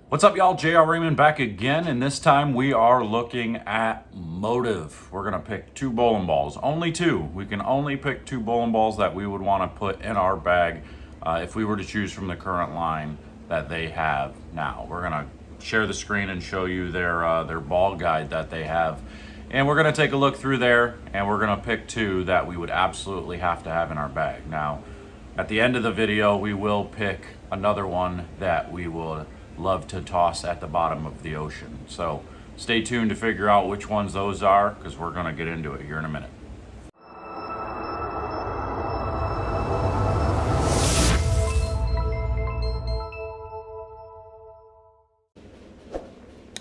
What's up, y'all? Raymond back again, and this time we are looking at Motiv. We're gonna pick two bowling balls, only two. We can only pick two bowling balls that we would want to put in our bag if we were to choose from the current line that they have now. We're gonna share the screen and show you their ball guide that they have, and we're gonna take a look through there, and we're gonna pick two that we would absolutely have to have in our bag. Now, at the end of the video, we will pick another one that we will love to toss at the bottom of the ocean. So stay tuned to figure out which ones those are, because we're going to get into it here in a minute.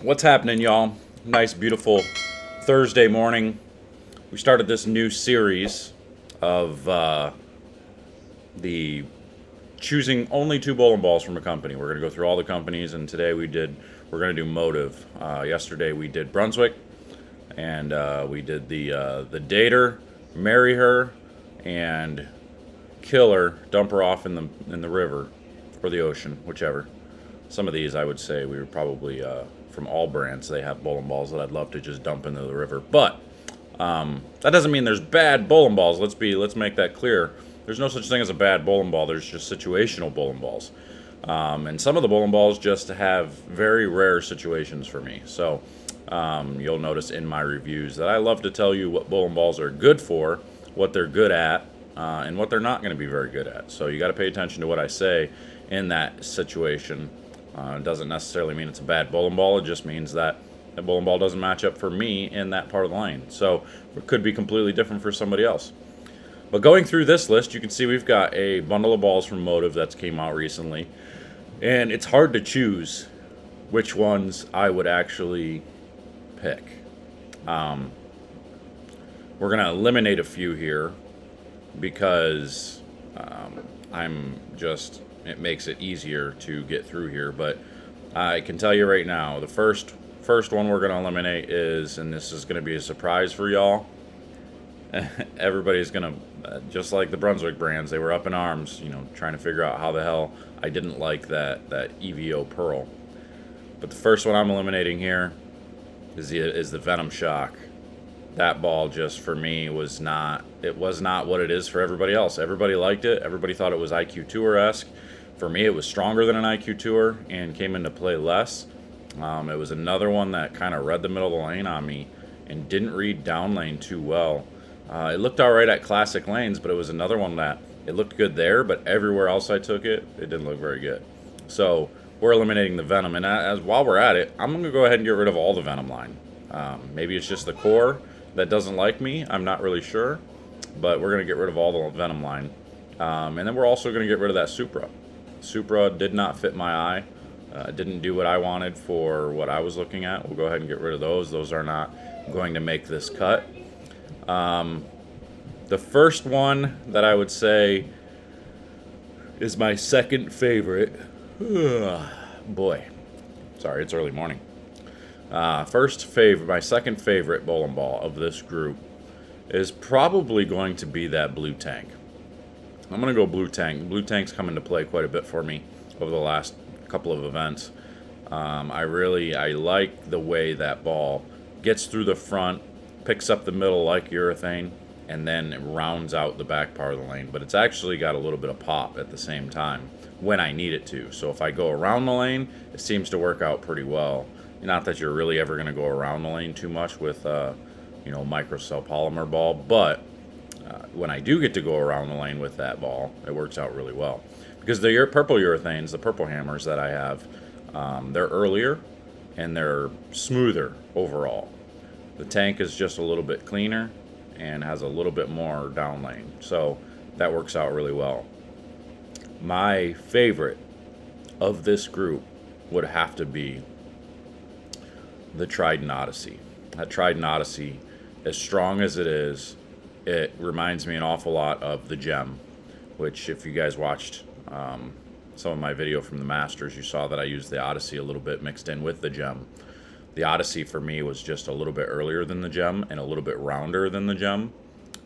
What's happening, y'all? Nice, beautiful Thursday morning. We started this new series of the choosing only two bowling balls from a company. We're going to go through all the companies, and today we're going to do Motiv. Yesterday we did Brunswick, and we did the Dater, Marry Her, and Kill Her, Dump Her Off in the river or the ocean, whichever. Some of these I would say we were probably from all brands. They have bowling balls that I'd love to just dump into the river, but that doesn't mean there's bad bowling balls. Let's make that clear. There's no such thing as a bad bowling ball. There's just situational bowling balls. And some of the bowling balls just have very rare situations for me. So you'll notice in my reviews that I love to tell you what bowling balls are good for, what they're good at, and what they're not going to be very good at. So you got to pay attention to what I say in that situation. It doesn't necessarily mean it's a bad bowling ball. It just means that the bowling ball doesn't match up for me in that part of the lane. So it could be completely different for somebody else. But going through this list, you can see we've got a bundle of balls from Motiv that's came out recently. And it's hard to choose which ones I would actually pick. We're going to eliminate a few here because it makes it easier to get through here. But I can tell you right now, the first one we're going to eliminate is, and this is going to be a surprise for y'all, everybody's gonna, just like the Brunswick brands, they were up in arms, trying to figure out how the hell I didn't like that EVO Pearl. But the first one I'm eliminating here is the Venom Shock. That ball, just for me, was not what it is for everybody else. Everybody liked it. Everybody thought it was IQ Tour-esque. For me, it was stronger than an IQ Tour and came into play less. It was another one that kind of read the middle of the lane on me and didn't read down lane too well. It looked all right at classic lanes, but it was another one that it looked good there, but everywhere else I took it, it didn't look very good. So we're eliminating the Venom, and while we're at it, I'm going to go ahead and get rid of all the Venom line. Maybe it's just the core that doesn't like me. I'm not really sure, but we're going to get rid of all the Venom line. And then we're also going to get rid of that Supra. Supra did not fit my eye. Didn't do what I wanted for what I was looking at. We'll go ahead and get rid of those. Those are not going to make this cut. The first one that I would say is my second favorite. Boy, sorry, it's early morning. My second favorite bowling ball of this group is probably going to be that Blue Tank. I'm going to go Blue Tank. Blue Tank's come into play quite a bit for me over the last couple of events. I like the way that ball gets through the front, picks up the middle like urethane, and then rounds out the back part of the lane. But it's actually got a little bit of pop at the same time when I need it to. So if I go around the lane, it seems to work out pretty well. Not that you're really ever going to go around the lane too much with microcell polymer ball, but when I do get to go around the lane with that ball, it works out really well. Because the purple urethanes, the purple hammers that I have, they're earlier and they're smoother overall. The tank is just a little bit cleaner and has a little bit more down lane. So that works out really well. My favorite of this group would have to be the Trident Odyssey. That Trident Odyssey, as strong as it is, it reminds me an awful lot of the Gem, which if you guys watched some of my video from the Masters, you saw that I used the Odyssey a little bit mixed in with the Gem. The Odyssey for me was just a little bit earlier than the Gem and a little bit rounder than the Gem.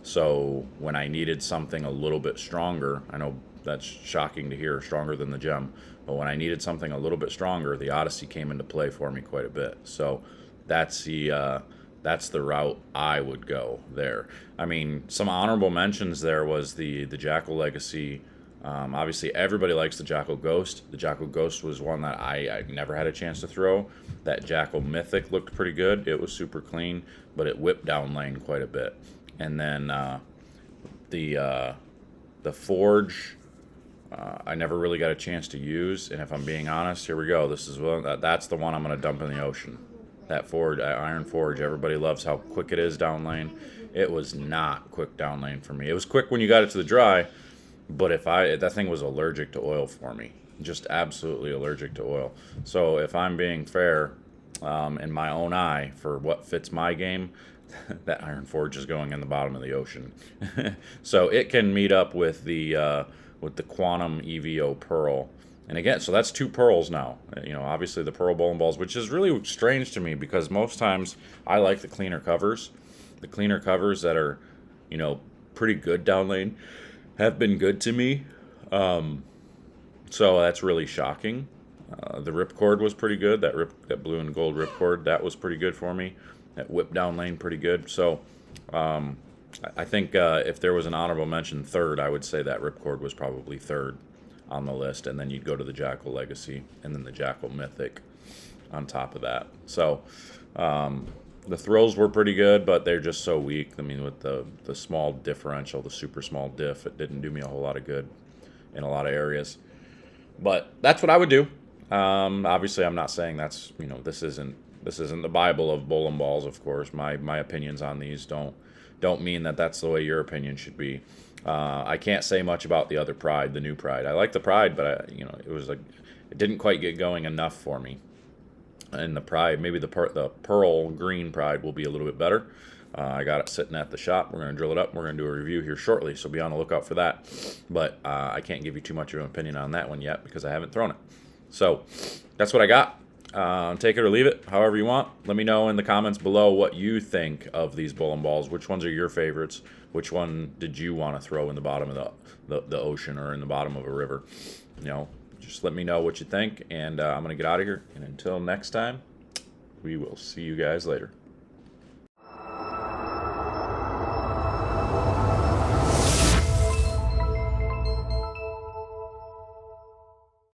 So when I needed something a little bit stronger, I know that's shocking to hear, stronger than the Gem. But when I needed something a little bit stronger, the Odyssey came into play for me quite a bit. So that's the route I would go there. I mean, some honorable mentions there was the Jackal Legacy. Obviously, everybody likes the Jackal Ghost. The Jackal Ghost was one that I never had a chance to throw. That Jackal Mythic looked pretty good. It was super clean, but it whipped down lane quite a bit. And then the Forge, I never really got a chance to use. And if I'm being honest, here we go. This is that's the one I'm going to dump in the ocean. That Forge, Iron Forge, everybody loves how quick it is down lane. It was not quick down lane for me. It was quick when you got it to the dry, but that thing was allergic to oil for me. Just absolutely allergic to oil. So if I'm being fair, in my own eye, for what fits my game, that Iron Forge is going in the bottom of the ocean. So it can meet up with the Quantum EVO Pearl. And again, so that's 2 pearls now. Obviously the pearl bowling balls, which is really strange to me because most times I like the cleaner covers. The cleaner covers that are, pretty good down lane have been good to me. So that's really shocking. The ripcord was pretty good. That blue and gold ripcord, that was pretty good for me. That whipped down lane pretty good. So I think if there was an honorable mention third, I would say that ripcord was probably third on the list, and then you'd go to the Jackal Legacy and then the Jackal Mythic on top of that. So the throws were pretty good, but they're just so weak. I mean, with the small differential, the super small diff, it didn't do me a whole lot of good in a lot of areas. But that's what I would do. Obviously, I'm not saying that's, this isn't the Bible of bowling balls, of course. My opinions on these don't mean that that's the way your opinion should be. I can't say much about the other Pride, the new Pride. I like the Pride, but it was like it didn't quite get going enough for me. And the Pride, maybe the Pearl Green Pride will be a little bit better. I got it sitting at the shop. We're going to drill it up. We're going to do a review here shortly, so be on the lookout for that. But I can't give you too much of an opinion on that one yet because I haven't thrown it. So that's what I got. Take it or leave it, however you want. Let me know in the comments below what you think of these bowling balls. Which ones are your favorites? Which one did you want to throw in the bottom of the ocean or in the bottom of a river? Just let me know what you think, and I'm going to get out of here. And until next time, we will see you guys later.